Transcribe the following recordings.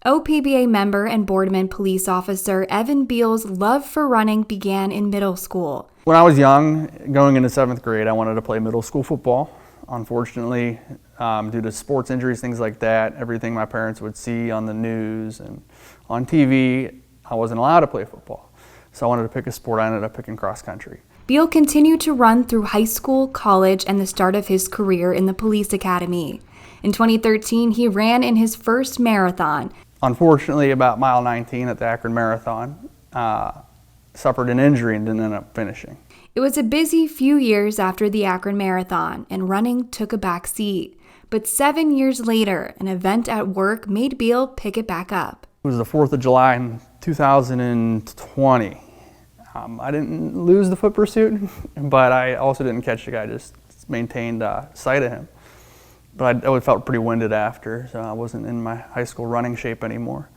OPBA member and Boardman police officer Evan Beil's love for running began in middle school. When I was young, going into 7th grade, I wanted to play middle school football. Unfortunately, due to sports injuries, things like that, everything my parents would see on the news and on TV, I wasn't allowed to play football. So I wanted to pick a sport. I ended up picking cross country. Beil continued to run through high school, college, and the start of his career in the police academy. In 2013, he ran in his first marathon. Unfortunately, about mile 19 at the Akron Marathon, suffered an injury and didn't end up finishing. It was a busy few years after the Akron Marathon, and running took a back seat. But 7 years later, an event at work made Beil pick it back up. It was the 4th of July in 2020. I didn't lose the foot pursuit, but I also didn't catch the guy, just maintained sight of him. But I felt pretty winded after, so I wasn't in my high school running shape anymore.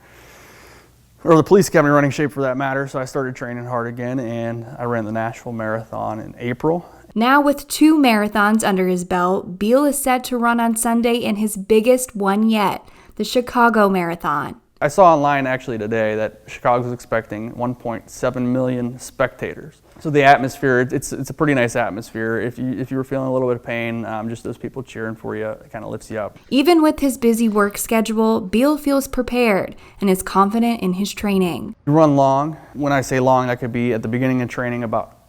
Or the police academy running shape for that matter, so I started training hard again, and I ran the Nashville Marathon in April. Now with 2 marathons under his belt, Beil is set to run on Sunday in his biggest one yet, the Chicago Marathon. I saw online actually today that Chicago was expecting 1.7 million spectators. So the atmosphere, it's a pretty nice atmosphere. If you were feeling a little bit of pain, just those people cheering for you, it kind of lifts you up. Even with his busy work schedule, Beil feels prepared and is confident in his training. You run long. When I say long, that could be at the beginning of training about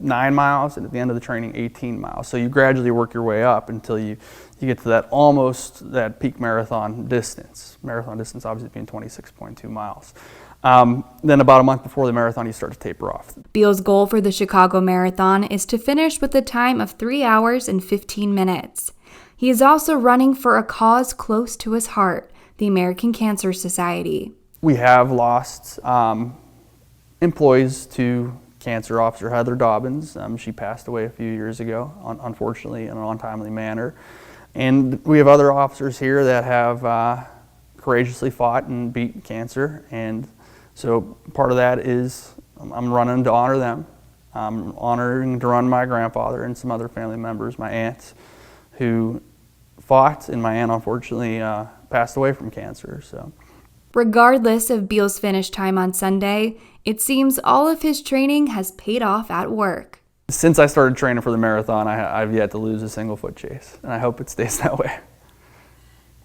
9 miles, and at the end of the training 18 miles. So you gradually work your way up until you get to that peak marathon distance. Marathon distance obviously being 26.2 miles. Then about a month before the marathon, you start to taper off. Beil's goal for the Chicago Marathon is to finish with a time of 3 hours and 15 minutes. He is also running for a cause close to his heart, the American Cancer Society. We have lost employees to Cancer Officer Heather Dobbins. She passed away a few years ago, unfortunately, in an untimely manner. And we have other officers here that have courageously fought and beat cancer. And so part of that is I'm running to honor them. I'm honoring to run my grandfather and some other family members, my aunts, who fought, and my aunt unfortunately passed away from cancer. So, regardless of Beil's finish time on Sunday, it seems all of his training has paid off at work. Since I started training for the marathon, I've yet to lose a single foot chase, and I hope it stays that way.